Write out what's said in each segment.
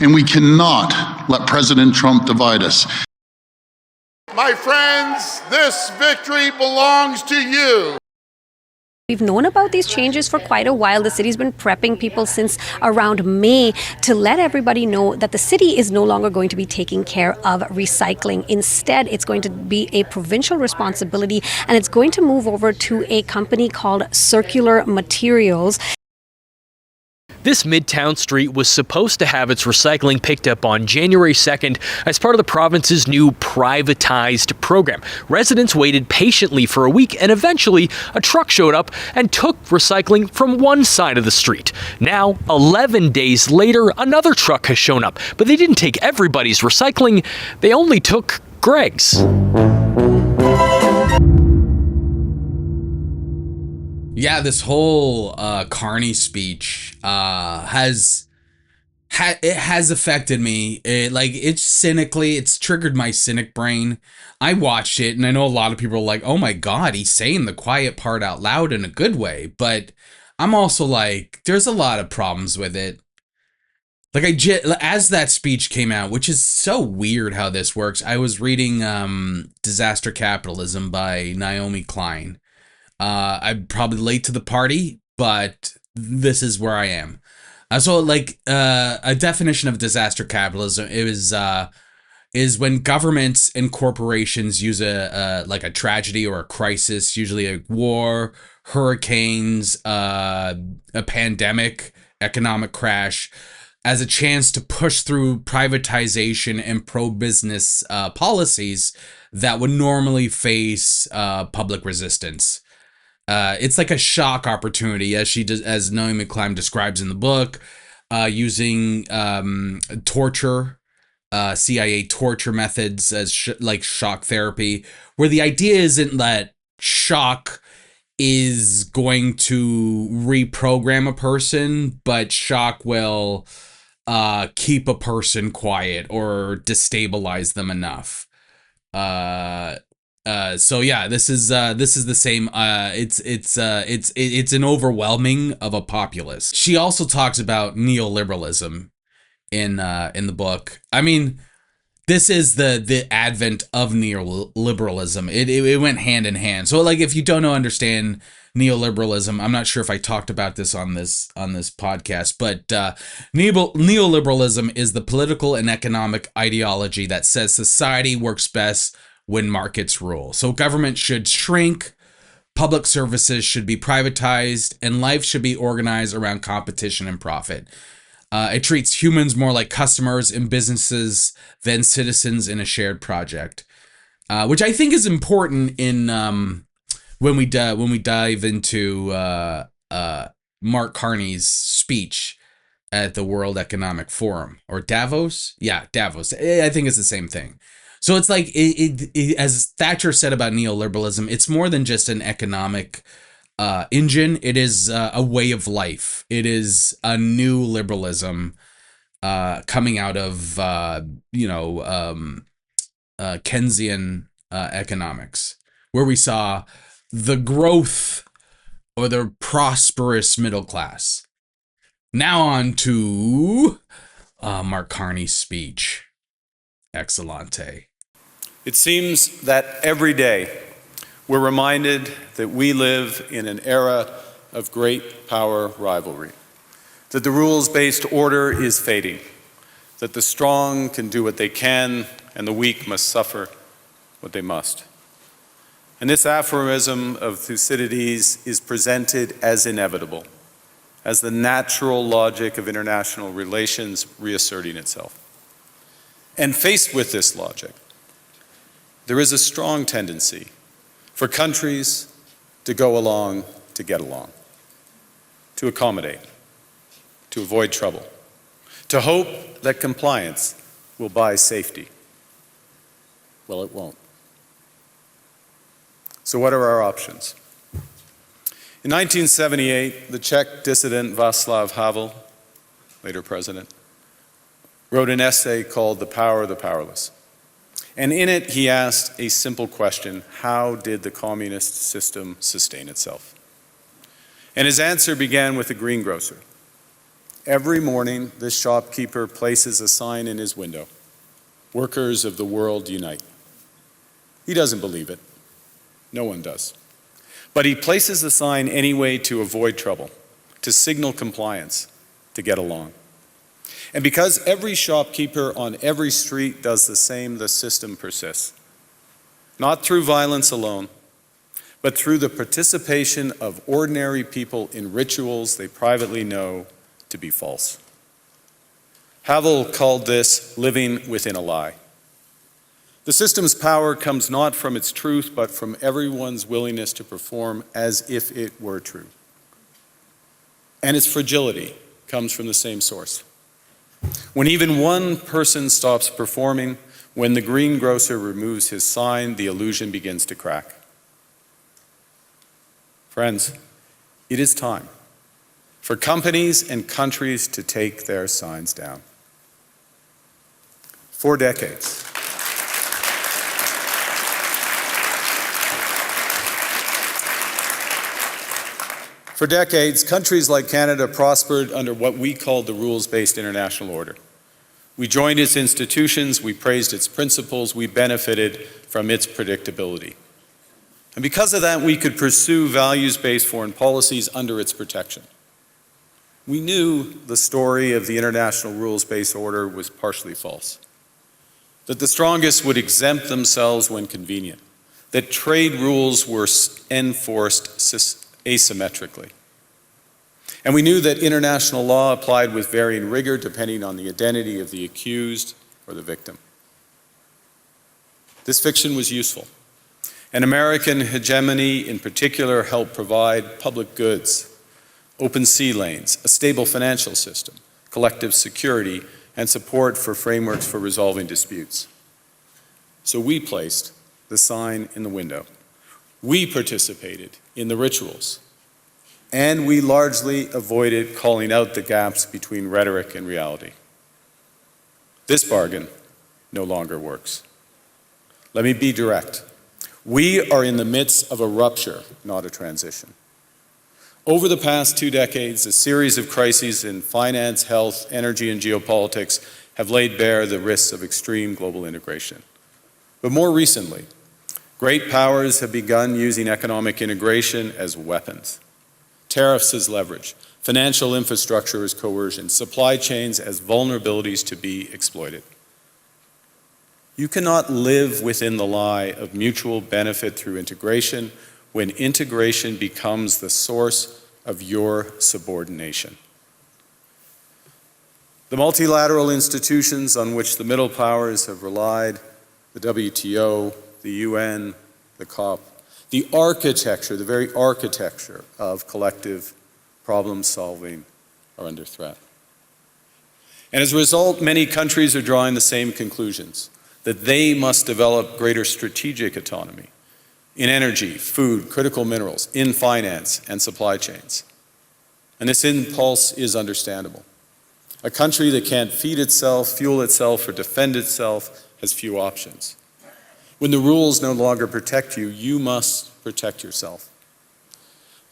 and we cannot let President Trump divide us. My friends, this victory belongs to you. We've known about these changes for quite a while. The city's been prepping people since around May to let everybody know that the city is no longer going to be taking care of recycling. Instead, it's going to be a provincial responsibility, and it's going to move over to a company called Circular Materials. This Midtown street was supposed to have its recycling picked up on January 2nd as part of the province's new privatized program. Residents waited patiently for a week, and eventually a truck showed up and took recycling from one side of the street. Now, 11 days later, another truck has shown up, but they didn't take everybody's recycling. They only took Greg's. Yeah, this whole Carney speech has affected me. It's triggered my cynic brain. I watched it, and I know a lot of people are like, "Oh my God, he's saying the quiet part out loud in a good way." But I'm also like, there's a lot of problems with it. As that speech came out, which is so weird how this works. I was reading "Disaster Capitalism" by Naomi Klein. I'm probably late to the party, but this is where I am. A definition of disaster capitalism is when governments and corporations use a tragedy or a crisis, usually a war, hurricanes, a pandemic, economic crash, as a chance to push through privatization and pro-business policies that would normally face public resistance. It's like a shock opportunity, as Naomi Klein describes in the book, using torture, CIA torture methods as shock therapy, where the idea isn't that shock is going to reprogram a person, but shock will keep a person quiet or destabilize them enough. This is the same. It's an overwhelming of a populace. She also talks about neoliberalism in the book. I mean, this is the advent of neoliberalism. It went hand in hand. So if you don't understand neoliberalism, I'm not sure if I talked about this on this podcast, but neoliberalism is the political and economic ideology that says society works best when markets rule. So government should shrink, public services should be privatized, and life should be organized around competition and profit. It treats humans more like customers in businesses than citizens in a shared project, which I think is important in when we dive into Mark Carney's speech at the World Economic Forum, or Davos. Yeah, Davos. I think it's the same thing. So it's like, as Thatcher said about neoliberalism, it's more than just an economic engine. It is a way of life. It is a new liberalism coming out of, Keynesian economics, where we saw the growth or the prosperous middle class. Now on to Mark Carney's speech. Excellente. It seems that every day we're reminded that we live in an era of great power rivalry, that the rules-based order is fading, that the strong can do what they can and the weak must suffer what they must. And this aphorism of Thucydides is presented as inevitable, as the natural logic of international relations reasserting itself. And faced with this logic, there is a strong tendency for countries to go along to get along, to accommodate, to avoid trouble, to hope that compliance will buy safety. Well, it won't. So what are our options? In 1978, the Czech dissident Václav Havel, later president, wrote an essay called The Power of the Powerless. And in it, he asked a simple question: how did the communist system sustain itself? And his answer began with a greengrocer. Every morning, this shopkeeper places a sign in his window, "Workers of the world unite." He doesn't believe it. No one does. But he places the sign anyway to avoid trouble, to signal compliance, to get along. And because every shopkeeper on every street does the same, the system persists. Not through violence alone, but through the participation of ordinary people in rituals they privately know to be false. Havel called this living within a lie. The system's power comes not from its truth, but from everyone's willingness to perform as if it were true. And its fragility comes from the same source. When even one person stops performing, when the greengrocer removes his sign, the illusion begins to crack. Friends, it is time for companies and countries to take their signs down. For decades, countries like Canada prospered under what we called the rules-based international order. We joined its institutions, we praised its principles, we benefited from its predictability. And because of that, we could pursue values-based foreign policies under its protection. We knew the story of the international rules-based order was partially false, that the strongest would exempt themselves when convenient, that trade rules were enforced asymmetrically. And we knew that international law applied with varying rigor depending on the identity of the accused or the victim. This fiction was useful. And American hegemony in particular helped provide public goods, open sea lanes, a stable financial system, collective security, and support for frameworks for resolving disputes. So we placed the sign in the window. We participated in the rituals. And we largely avoided calling out the gaps between rhetoric and reality. This bargain no longer works. Let me be direct. We are in the midst of a rupture, not a transition. Over the past 2 decades, a series of crises in finance, health, energy, and geopolitics have laid bare the risks of extreme global integration. But more recently, great powers have begun using economic integration as weapons. Tariffs as leverage, financial infrastructure as coercion, supply chains as vulnerabilities to be exploited. You cannot live within the lie of mutual benefit through integration when integration becomes the source of your subordination. The multilateral institutions on which the middle powers have relied, the WTO, the UN, the COP, the architecture, the very architecture of collective problem solving are under threat. And as a result, many countries are drawing the same conclusions, that they must develop greater strategic autonomy in energy, food, critical minerals, in finance and supply chains. And this impulse is understandable. A country that can't feed itself, fuel itself, or defend itself has few options. When the rules no longer protect you, you must protect yourself.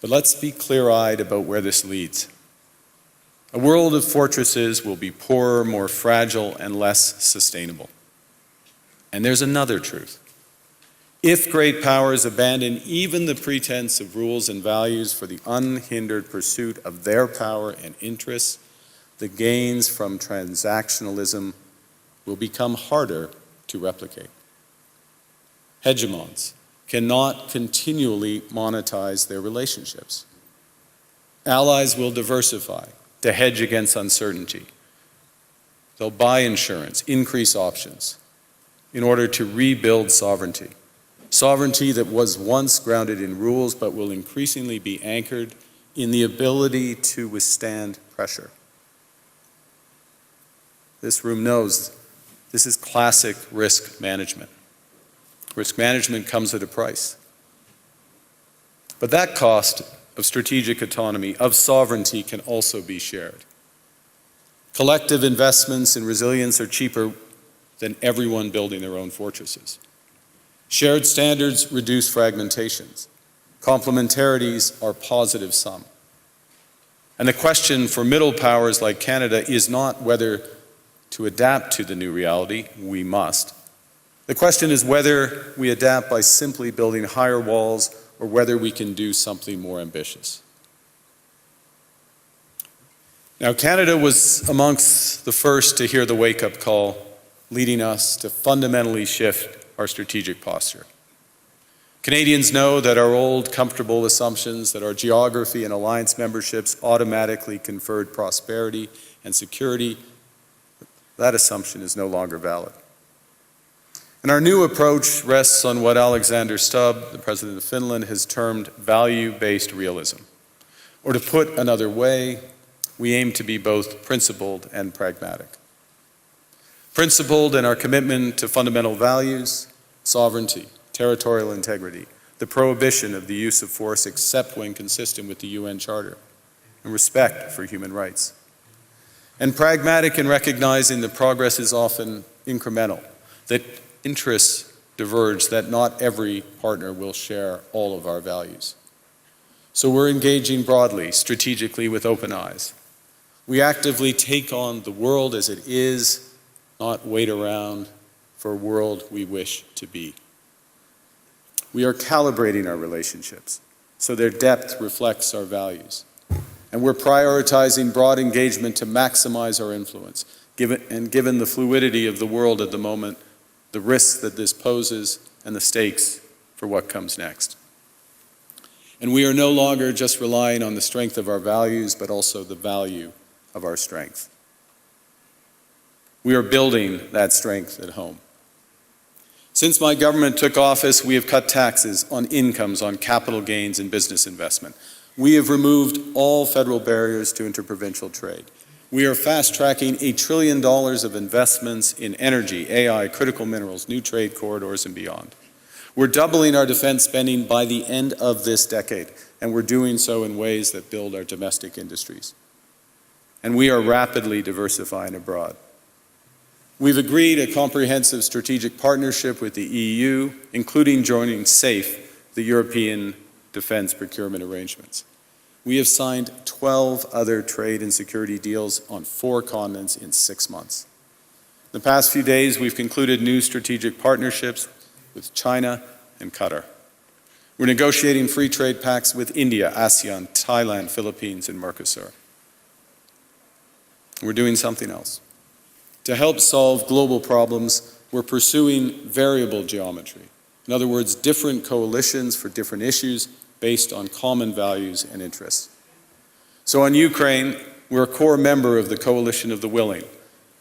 But let's be clear-eyed about where this leads. A world of fortresses will be poorer, more fragile, and less sustainable. And there's another truth. If great powers abandon even the pretense of rules and values for the unhindered pursuit of their power and interests, the gains from transactionalism will become harder to replicate. Hegemons cannot continually monetize their relationships. Allies will diversify to hedge against uncertainty. They'll buy insurance, increase options, in order to rebuild sovereignty. Sovereignty that was once grounded in rules but will increasingly be anchored in the ability to withstand pressure. This room knows this is classic risk management. Risk management comes at a price. But that cost of strategic autonomy, of sovereignty, can also be shared. Collective investments in resilience are cheaper than everyone building their own fortresses. Shared standards reduce fragmentations. Complementarities are positive sum. And the question for middle powers like Canada is not whether to adapt to the new reality, we must. The question is whether we adapt by simply building higher walls or whether we can do something more ambitious. Now, Canada was amongst the first to hear the wake-up call, leading us to fundamentally shift our strategic posture. Canadians know that our old, comfortable assumptions that our geography and alliance memberships automatically conferred prosperity and security, that assumption is no longer valid. And our new approach rests on what Alexander Stubb, the President of Finland, has termed value-based realism. Or to put another way, we aim to be both principled and pragmatic. Principled in our commitment to fundamental values, sovereignty, territorial integrity, the prohibition of the use of force except when consistent with the UN Charter, and respect for human rights. And pragmatic in recognizing that progress is often incremental, that interests diverge, that not every partner will share all of our values. So we're engaging broadly, strategically, with open eyes. We actively take on the world as it is, not wait around for a world we wish to be. We are calibrating our relationships so their depth reflects our values. And we're prioritizing broad engagement to maximize our influence, given the fluidity of the world at the moment, the risks that this poses, and the stakes for what comes next. And we are no longer just relying on the strength of our values, but also the value of our strength. We are building that strength at home. Since my government took office, we have cut taxes on incomes, on capital gains, and business investment. We have removed all federal barriers to interprovincial trade. We are fast-tracking $1 trillion of investments in energy, AI, critical minerals, new trade corridors, and beyond. We're doubling our defense spending by the end of this decade, and we're doing so in ways that build our domestic industries. And we are rapidly diversifying abroad. We've agreed a comprehensive strategic partnership with the EU, including joining SAFE, the European Defence Procurement Arrangements. We have signed 12 other trade and security deals on 4 continents in 6 months. In the past few days, we've concluded new strategic partnerships with China and Qatar. We're negotiating free trade pacts with India, ASEAN, Thailand, Philippines, and Mercosur. We're doing something else. To help solve global problems, we're pursuing variable geometry. In other words, different coalitions for different issues based on common values and interests. So on Ukraine, we're a core member of the Coalition of the Willing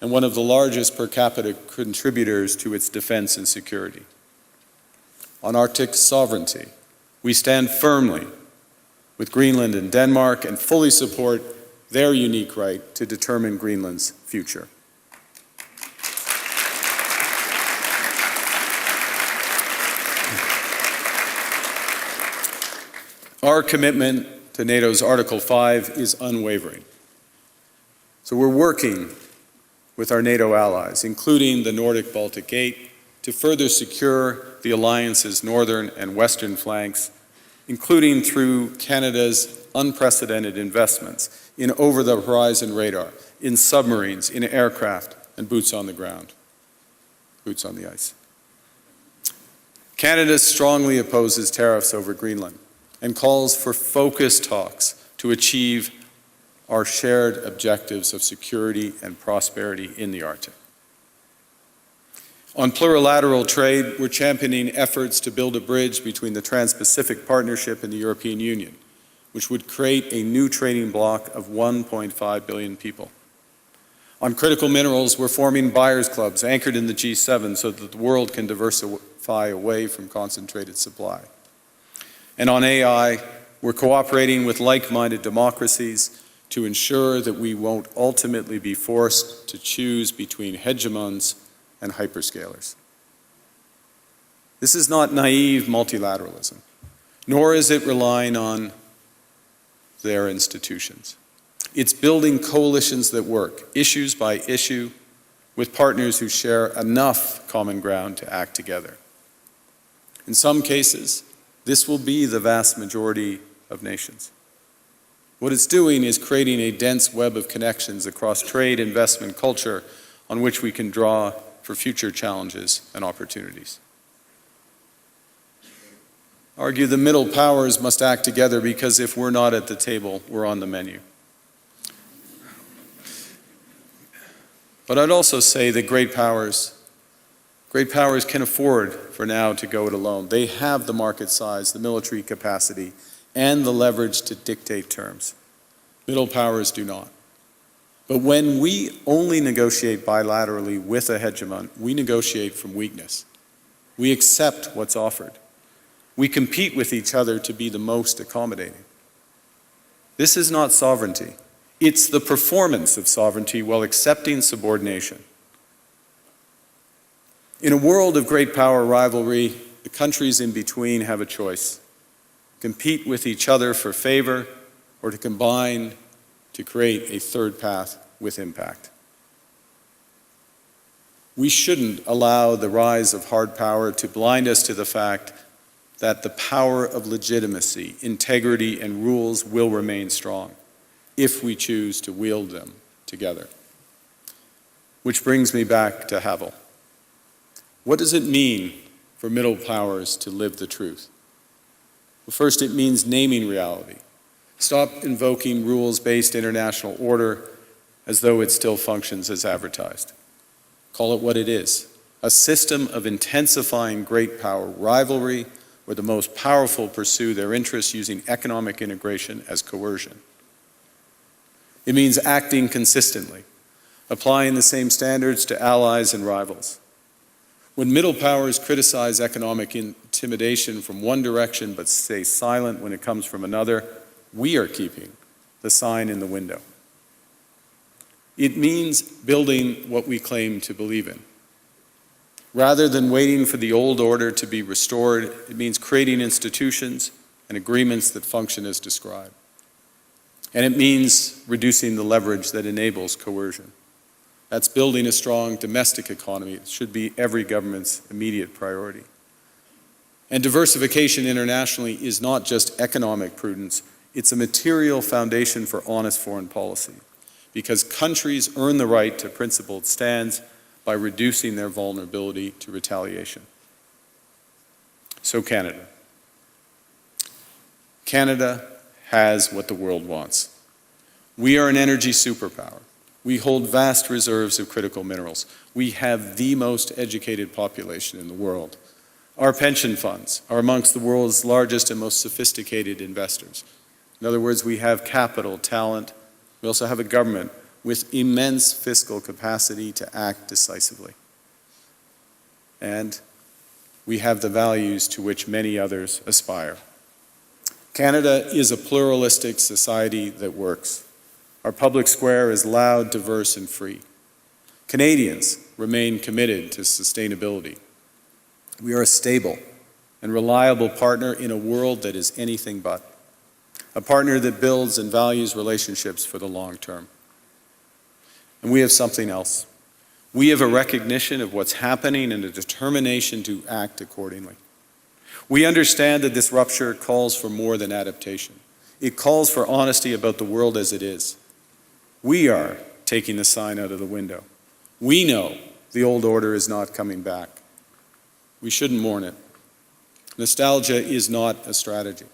and one of the largest per capita contributors to its defense and security. On Arctic sovereignty, we stand firmly with Greenland and Denmark and fully support their unique right to determine Greenland's future. Our commitment to NATO's Article 5 is unwavering. So we're working with our NATO allies, including the Nordic-Baltic Gate, to further secure the alliance's northern and western flanks, including through Canada's unprecedented investments in over-the-horizon radar, in submarines, in aircraft, and boots on the ground, boots on the ice. Canada strongly opposes tariffs over Greenland and calls for focused talks to achieve our shared objectives of security and prosperity in the Arctic. On plurilateral trade, we're championing efforts to build a bridge between the Trans-Pacific Partnership and the European Union, which would create a new trading bloc of 1.5 billion people. On critical minerals, we're forming buyers' clubs anchored in the G7 so that the world can diversify away from concentrated supply. And on AI, we're cooperating with like-minded democracies to ensure that we won't ultimately be forced to choose between hegemons and hyperscalers. This is not naive multilateralism, nor is it relying on their institutions. It's building coalitions that work, issues by issue, with partners who share enough common ground to act together. In some cases, this will be the vast majority of nations. What it's doing is creating a dense web of connections across trade, investment, culture, on which we can draw for future challenges and opportunities. Argue the middle powers must act together because if we're not at the table, we're on the menu. But I'd also say that great powers can afford for now to go it alone. They have the market size, the military capacity, and the leverage to dictate terms. Middle powers do not. But when we only negotiate bilaterally with a hegemon, we negotiate from weakness. We accept what's offered. We compete with each other to be the most accommodating. This is not sovereignty. It's the performance of sovereignty while accepting subordination. In a world of great power rivalry, the countries in between have a choice: compete with each other for favor, or to combine to create a third path with impact. We shouldn't allow the rise of hard power to blind us to the fact that the power of legitimacy, integrity, and rules will remain strong if we choose to wield them together. Which brings me back to Havel. What does it mean for middle powers to live the truth? Well, first, it means naming reality. Stop invoking rules-based international order as though it still functions as advertised. Call it what it is: a system of intensifying great power rivalry where the most powerful pursue their interests using economic integration as coercion. It means acting consistently, applying the same standards to allies and rivals. When middle powers criticize economic intimidation from one direction but stay silent when it comes from another, we are keeping the sign in the window. It means building what we claim to believe in. Rather than waiting for the old order to be restored, it means creating institutions and agreements that function as described. And it means reducing the leverage that enables coercion. That's building a strong domestic economy. It should be every government's immediate priority. And diversification internationally is not just economic prudence, it's a material foundation for honest foreign policy, because countries earn the right to principled stands by reducing their vulnerability to retaliation. So Canada. Canada has what the world wants. We are an energy superpower. We hold vast reserves of critical minerals. We have the most educated population in the world. Our pension funds are amongst the world's largest and most sophisticated investors. In other words, we have capital, talent. We also have a government with immense fiscal capacity to act decisively. And we have the values to which many others aspire. Canada is a pluralistic society that works. Our public square is loud, diverse, and free. Canadians remain committed to sustainability. We are a stable and reliable partner in a world that is anything but. A partner that builds and values relationships for the long term. And we have something else. We have a recognition of what's happening and a determination to act accordingly. We understand that this rupture calls for more than adaptation. It calls for honesty about the world as it is. We are taking the sign out of the window. We know the old order is not coming back. We shouldn't mourn it. Nostalgia is not a strategy.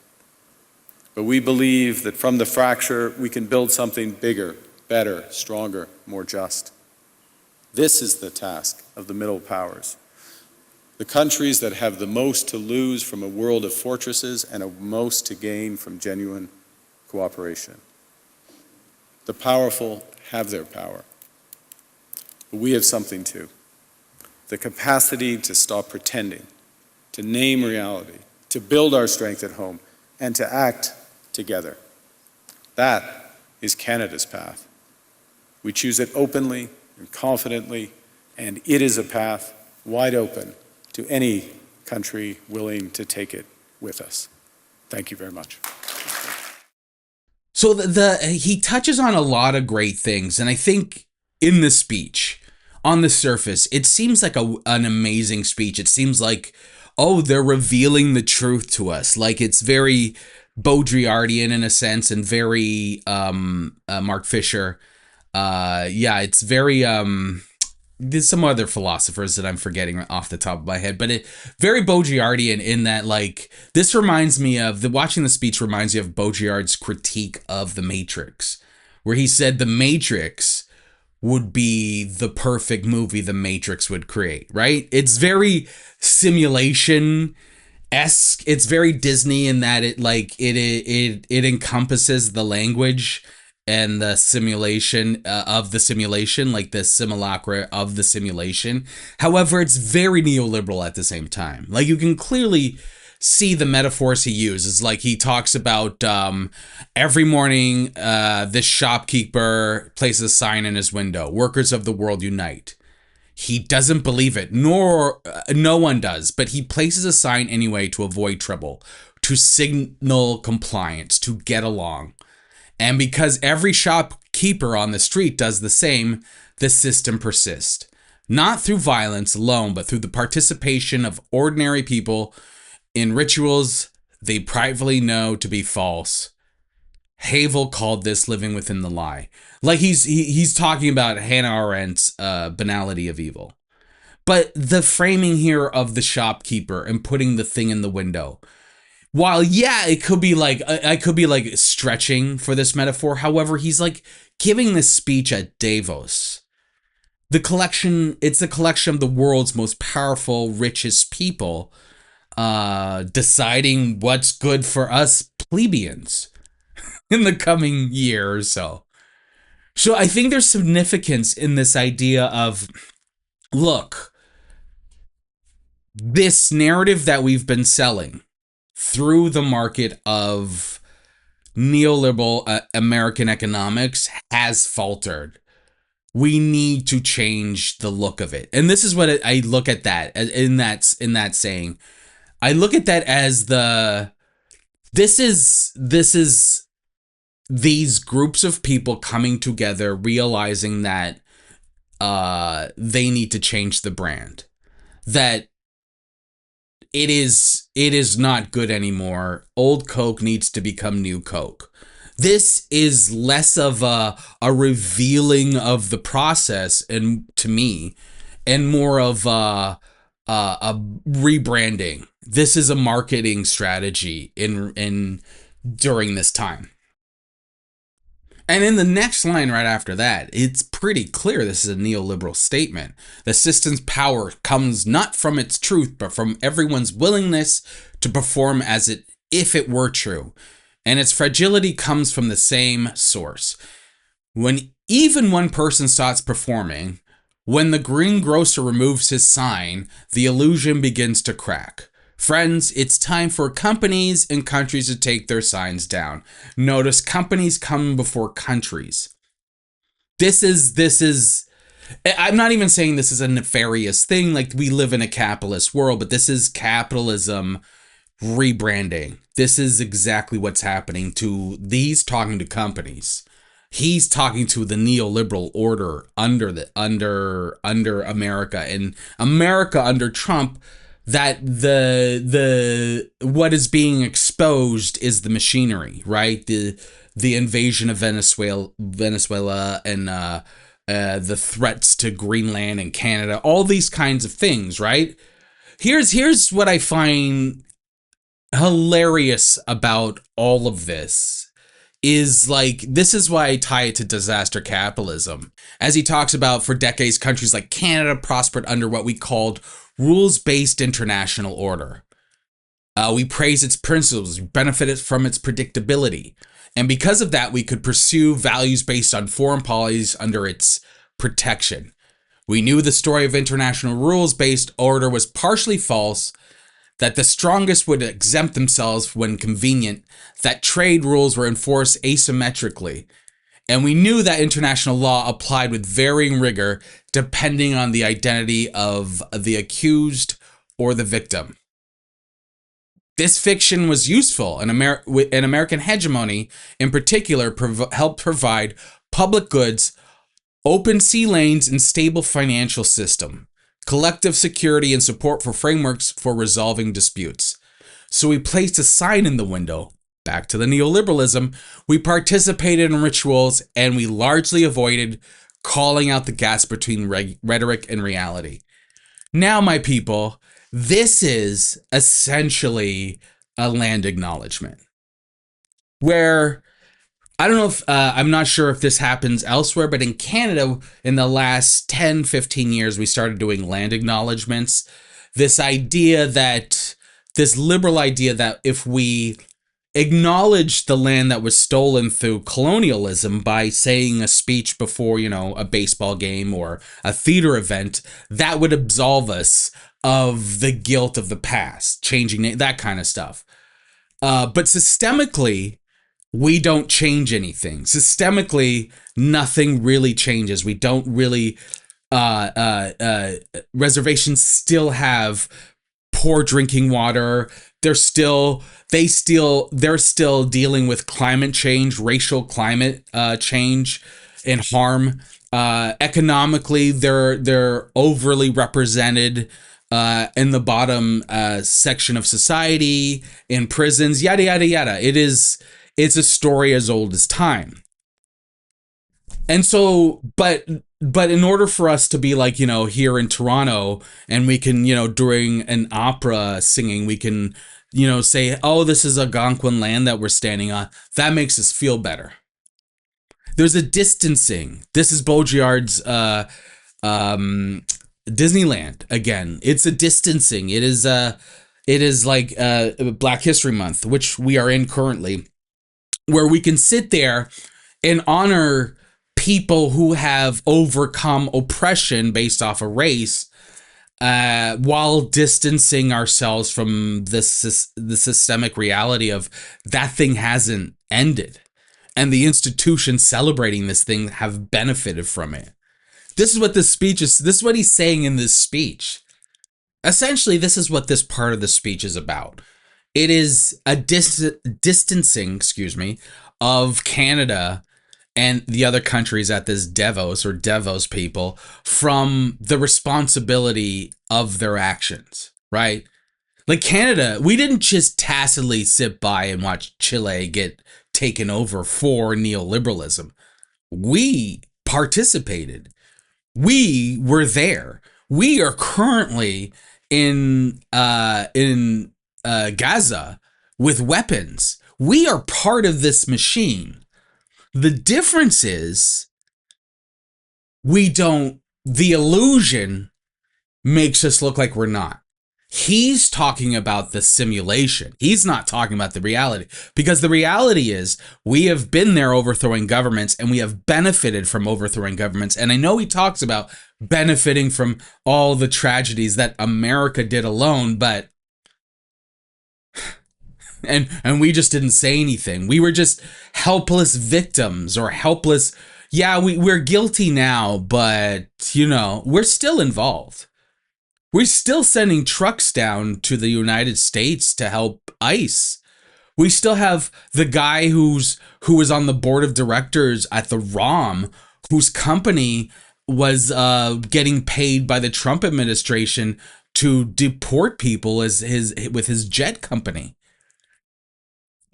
But we believe that from the fracture, we can build something bigger, better, stronger, more just. This is the task of the middle powers. The countries that have the most to lose from a world of fortresses and the most to gain from genuine cooperation. The powerful have their power. But we have something too. The capacity to stop pretending, to name reality, to build our strength at home, and to act together. That is Canada's path. We choose it openly and confidently, and it is a path wide open to any country willing to take it with us. Thank you very much. So he touches on a lot of great things, and I think in the speech, on the surface, it seems like an amazing speech. It seems like, oh, they're revealing the truth to us. Like it's very Baudrillardian in a sense, and very Mark Fisher. It's very there's some other philosophers that I'm forgetting off the top of my head, but it very Baudrillardian in that, like, this reminds me of watching the speech reminds me of Baudrillard's critique of The Matrix, where he said The Matrix would be the perfect movie The Matrix would create, right? It's very simulation-esque. It's very Disney in that it encompasses the language and the simulation of the simulation, like the simulacra of the simulation. However, it's very neoliberal at the same time. Like, you can clearly see the metaphors he uses. Like, he talks about every morning this shopkeeper places a sign in his window, "Workers of the world unite." He doesn't believe it, nor no one does, but he places a sign anyway to avoid trouble, to signal compliance, to get along. And because every shopkeeper on the street does the same, the system persists. Not through violence alone, but through the participation of ordinary people in rituals they privately know to be false. Havel called this living within the lie. Like, he's talking about Hannah Arendt's banality of evil. But the framing here of the shopkeeper and putting the thing in the window, while, yeah, it could be like, I could be like stretching for this metaphor. However, he's like giving this speech at Davos. It's a collection of the world's most powerful, richest people deciding what's good for us plebeians in the coming year or so. So I think there's significance in this idea of, look, this narrative that we've been selling through the market of neoliberal American economics has faltered. We need to change the look of it. And this is what I look at that in that saying. I look at that as this is these groups of people coming together, realizing that they need to change the brand, that it is not good anymore. Old Coke needs to become new Coke. This is less of a revealing of the process, and to me, and more of a rebranding. This is a marketing strategy in during this time. And in the next line right after that, it's pretty clear this is a neoliberal statement. The system's power comes not from its truth, but from everyone's willingness to perform as if it were true. And its fragility comes from the same source. When even one person starts performing, when the greengrocer removes his sign, the illusion begins to crack. Friends, it's time for companies and countries to take their signs down. Notice companies come before countries. This is, I'm not even saying this is a nefarious thing, like we live in a capitalist world, but this is capitalism rebranding. This is exactly what's happening to these talking to companies. He's talking to the neoliberal order under America, and America under Trump, that the what is being exposed is the machinery, right? The invasion of Venezuela and the threats to Greenland and Canada, all these kinds of things, right? Here's what I find hilarious about all of this is, like, this is why I tie it to disaster capitalism. As he talks about, for decades, countries like Canada prospered under what we called rules-based international order. We praise its principles, benefited from its predictability. And because of that, we could pursue values based on foreign policies under its protection. We knew the story of international rules-based order was partially false, that the strongest would exempt themselves when convenient, that trade rules were enforced asymmetrically. And we knew that international law applied with varying rigor depending on the identity of the accused or the victim. This fiction was useful, and American hegemony in particular helped provide public goods, open sea lanes, and stable financial system, collective security, and support for frameworks for resolving disputes. So we placed a sign in the window, back to the neoliberalism, we participated in rituals and we largely avoided calling out the gaps between rhetoric and reality. Now, my people, this is essentially a land acknowledgement where I don't know if I'm not sure if this happens elsewhere, but in Canada, in the last 10, 15 years, we started doing land acknowledgements. This liberal idea that if we acknowledge the land that was stolen through colonialism by saying a speech before, a baseball game or a theater event, that would absolve us of the guilt of the past, changing that kind of stuff. But systemically, we don't change anything. Systemically, nothing really changes. We don't really, reservations still have poor drinking water. They're still dealing with climate change, racial climate change and harm. Economically, they're overly represented in the bottom section of society, in prisons, yada yada yada. It's a story as old as time. And so, but in order for us to be like, here in Toronto, and we can, during an opera singing, we can, say, oh, this is Algonquin land that we're standing on. That makes us feel better. There's a distancing. This is Baudrillard's Disneyland again. It's a distancing. It is like Black History Month, which we are in currently, where we can sit there and honor people who have overcome oppression based off of race, while distancing ourselves from the systemic reality of that thing hasn't ended, and the institutions celebrating this thing have benefited from it. This is what this speech is. This is what he's saying in this speech. Essentially, this is what this part of the speech is about. It is a distancing, of Canada and the other countries at this Davos people from the responsibility of their actions, right? Like Canada, we didn't just tacitly sit by and watch Chile get taken over for neoliberalism. We participated. We were there. We are currently in Gaza with weapons. We are part of this machine. The difference is the illusion makes us look like we're not. He's talking about the simulation. He's not talking about the reality, because the reality is we have been there overthrowing governments, and we have benefited from overthrowing governments. And I know he talks about benefiting from all the tragedies that America did alone, but and we just didn't say anything. We were just helpless victims, or helpless. Yeah, we're guilty now, but we're still involved. We're still sending trucks down to the United States to help ICE. We still have the guy who was on the board of directors at the ROM, whose company was getting paid by the Trump administration to deport people with his jet company.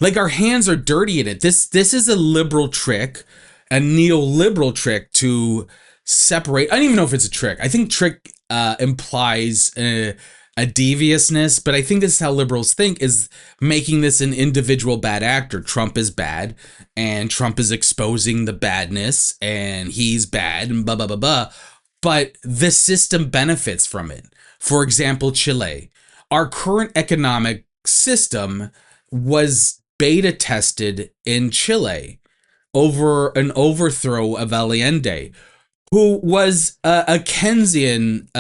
Like, our hands are dirty in it. This is a liberal trick, a neoliberal trick to separate. I don't even know if it's a trick. I think trick implies a deviousness, but I think this is how liberals think, is making this an individual bad actor. Trump is bad, and Trump is exposing the badness, and he's bad, and blah, blah, blah, blah. But the system benefits from it. For example, Chile. Our current economic system was beta tested in Chile over an overthrow of Allende, who was a Keynesian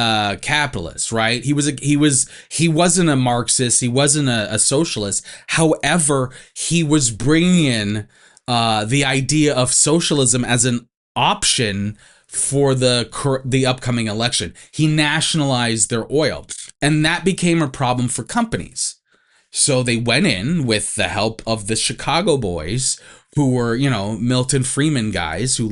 capitalist, right? He wasn't a Marxist, he wasn't a socialist. However, he was bringing in the idea of socialism as an option for the upcoming election. He nationalized their oil, and that became a problem for companies. So they went in with the help of the Chicago boys, who were, Milton Friedman guys who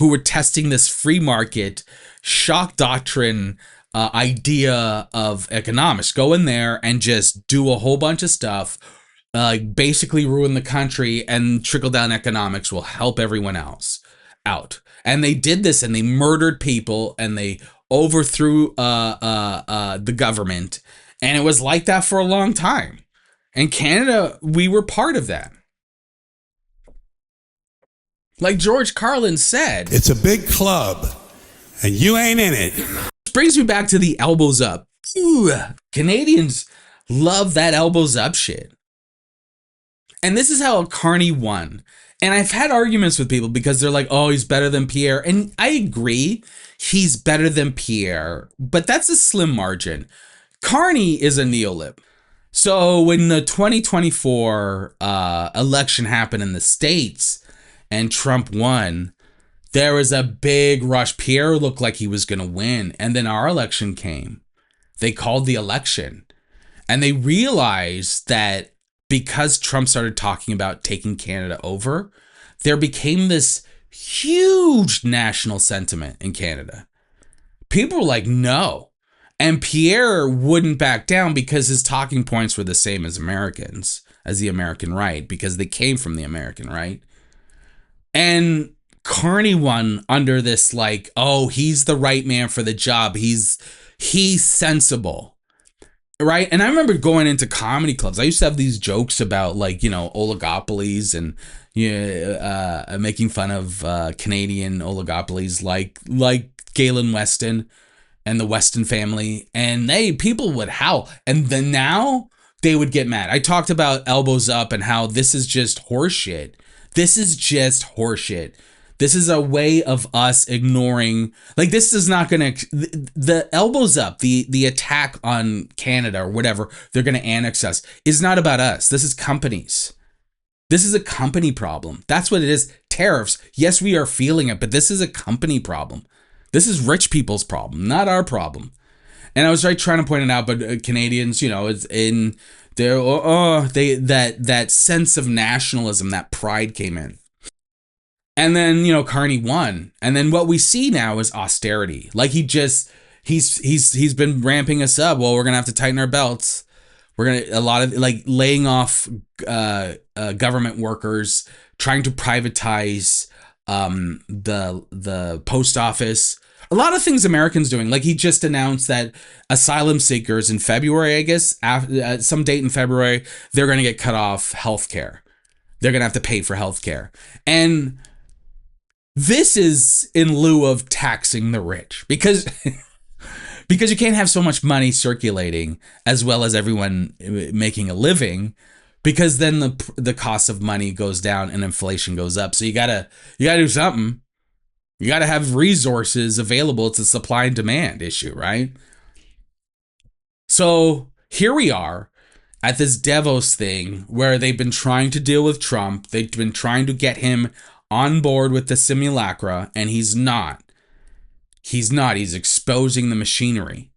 were testing this free market shock doctrine idea of economics. Go in there and just do a whole bunch of stuff, basically ruin the country, and trickle down economics will help everyone else out. And they did this, and they murdered people, and they overthrew the government, and it was like that for a long time. And Canada, we were part of that. Like George Carlin said, it's a big club, and you ain't in it. Which brings me back to the elbows up. Ooh, Canadians love that elbows up shit. And this is how Carney won. And I've had arguments with people because they're like, oh, he's better than Pierre. And I agree, he's better than Pierre, but that's a slim margin. Carney is a neolib. So when the 2024 election happened in the States and Trump won, there was a big rush. Pierre looked like he was going to win. And then our election came. They called the election. And they realized that because Trump started talking about taking Canada over, there became this huge national sentiment in Canada. People were like, no. And Pierre wouldn't back down because his talking points were the same as Americans, as the American right, because they came from the American right. And Carney won under this like, oh, he's the right man for the job. He's sensible. Right. And I remember going into comedy clubs. I used to have these jokes about like, oligopolies and making fun of Canadian oligopolies like Galen Weston and the Weston family. And people would howl. And then now they would get mad. I talked about elbows up and how this is just horseshit. This is just horseshit. This is a way of us ignoring, like this is not going to, the elbows up, the attack on Canada or whatever, they're going to annex us, is not about us. This is companies. This is a company problem. That's what it is. Tariffs. Yes, we are feeling it, but this is a company problem. This is rich people's problem, not our problem. And I was trying to point it out, but Canadians, it's in their, that sense of nationalism, that pride came in. And then, Carney won. And then what we see now is austerity. Like he's been ramping us up. Well, we're going to have to tighten our belts. We're going to, a lot of like laying off government workers, trying to privatize the post office. A lot of things Americans doing. Like he just announced that asylum seekers in February, I guess, after, some date in February, they're going to get cut off healthcare. They're going to have to pay for healthcare. And this is in lieu of taxing the rich because you can't have so much money circulating as well as everyone making a living, because then the cost of money goes down and inflation goes up. So you gotta do something. You gotta have resources available. It's a supply and demand issue, right? So here we are at this Davos thing where they've been trying to deal with Trump. They've been trying to get him on board with the simulacra, and he's not. He's exposing the machinery.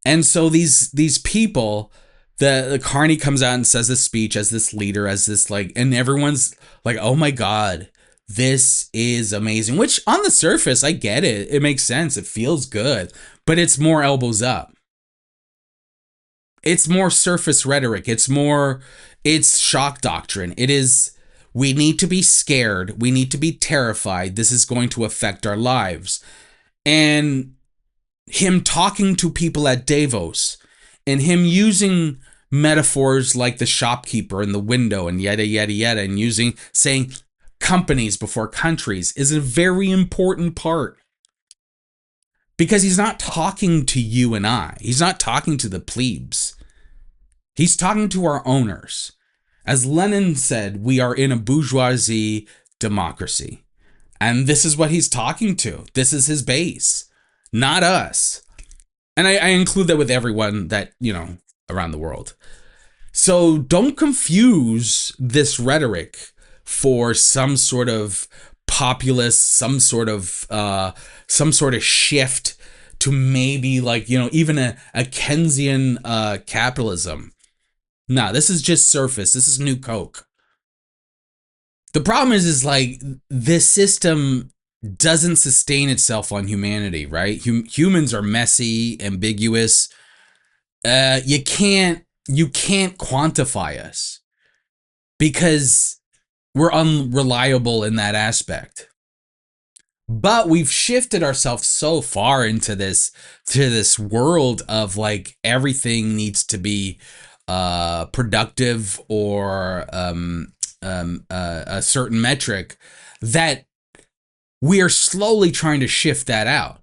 And so these people, the Carney comes out and says this speech as this leader, as this like, and everyone's like, oh my God, this is amazing. Which on the surface, I get it. It makes sense. It feels good, but it's more elbows up. It's more surface rhetoric. It's shock doctrine. It is, we need to be scared. We need to be terrified. This is going to affect our lives. And him talking to people at Davos and him using metaphors like the shopkeeper in the window and yada, yada, yada, and saying companies before countries is a very important part. Because he's not talking to you and I. He's not talking to the plebes. He's talking to our owners. As Lenin said, we are in a bourgeoisie democracy. And this is what he's talking to. This is his base, not us. And I include that with everyone that, around the world. So don't confuse this rhetoric for some sort of populist, some sort of shift to maybe like, even a Keynesian capitalism. No, this is just surface. This is new Coke. The problem is like this system doesn't sustain itself on humanity, right? Humans are messy, ambiguous. You can't quantify us. because we're unreliable in that aspect. But we've shifted ourselves so far into this world of like everything needs to be productive or a certain metric that we are slowly trying to shift that out.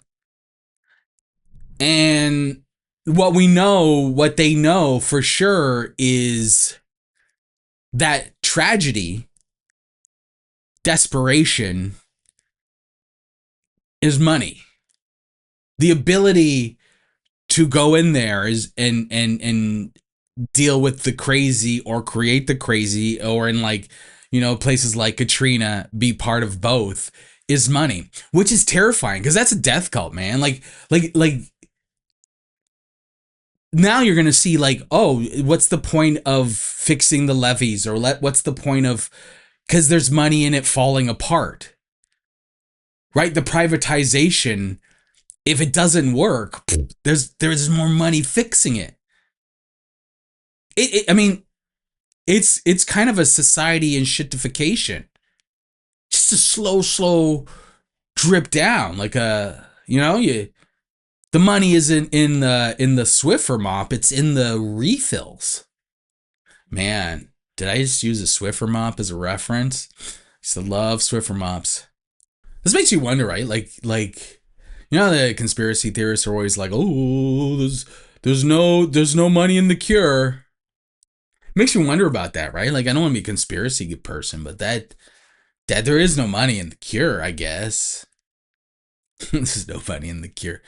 And what they know for sure is that tragedy, desperation is money. The ability to go in there is and deal with the crazy or create the crazy, or in like, places like Katrina, be part of both, is money, which is terrifying because that's a death cult, man. Like now you're going to see like, oh, what's the point of fixing the levees, or what's the point of, because there's money in it falling apart. Right? The privatization, if it doesn't work, there's more money fixing it. I mean, it's kind of a society in shitification. Just a slow drip down, like the money isn't in the Swiffer mop, it's in the refills. Man, did I just use a Swiffer mop as a reference? I used to love Swiffer mops. This makes you wonder, right? Like the conspiracy theorists are always like, oh, there's no money in the cure. Makes you wonder about that, right? Like, I don't want to be a conspiracy person, but that there is no money in the cure, I guess. There's no money in the cure.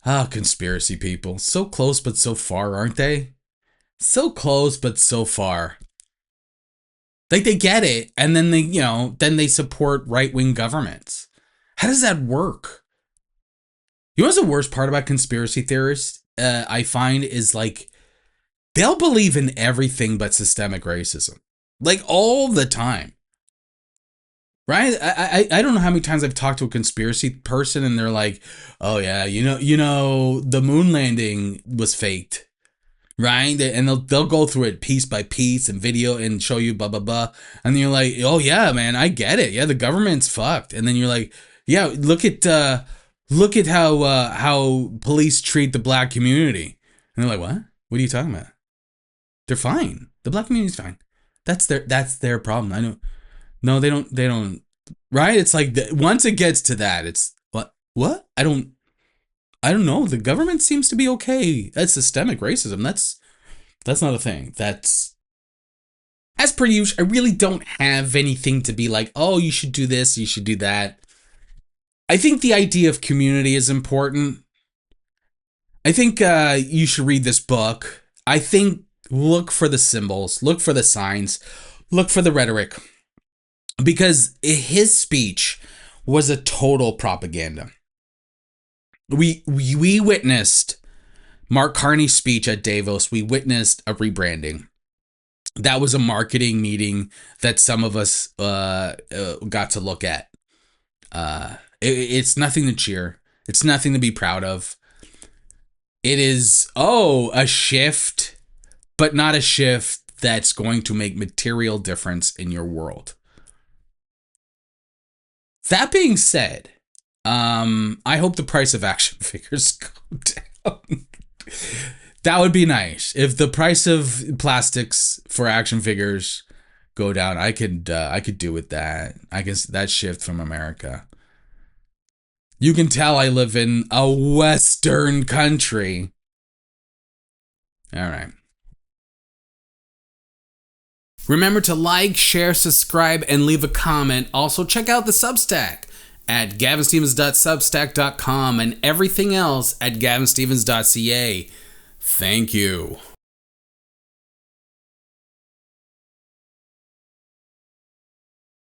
Ah, conspiracy people. So close but so far, aren't they? So close but so far. Like, they get it, and then they support right-wing governments. How does that work? You know what's the worst part about conspiracy theorists, I find, is like, they'll believe in everything but systemic racism. Like, all the time. Right? I don't know how many times I've talked to a conspiracy person and they're like, oh yeah, the moon landing was faked. Right? And they'll go through it piece by piece and video and show you blah, blah, blah. And then you're like, oh yeah, man, I get it. Yeah, the government's fucked. And then you're like, yeah, look at how police treat the black community. And they're like, what? What are you talking about? They're fine. The black community's fine. That's their problem. I know. No, they don't. Right? It's like, once it gets to that, it's what? I don't know. The government seems to be okay. That's systemic racism. That's not a thing. That's, as per usual, I really don't have anything to be like, oh, you should do this, you should do that. I think the idea of community is important. I think you should read this book. I think look for the symbols, look for the signs, look for the rhetoric. Because his speech was a total propaganda. We witnessed Mark Carney's speech at Davos. We witnessed a rebranding. That was a marketing meeting that some of us got to look at. It's nothing to cheer. It's nothing to be proud of. It is, a shift, but not a shift that's going to make material difference in your world. That being said, I hope the price of action figures go down. That would be nice. If the price of plastics for action figures go down, I could do with that. I guess that shift from America. You can tell I live in a Western country. All right. Remember to like, share, subscribe, and leave a comment. Also, check out the Substack at gavinstephens.substack.com and everything else at gavinstephens.ca. Thank you.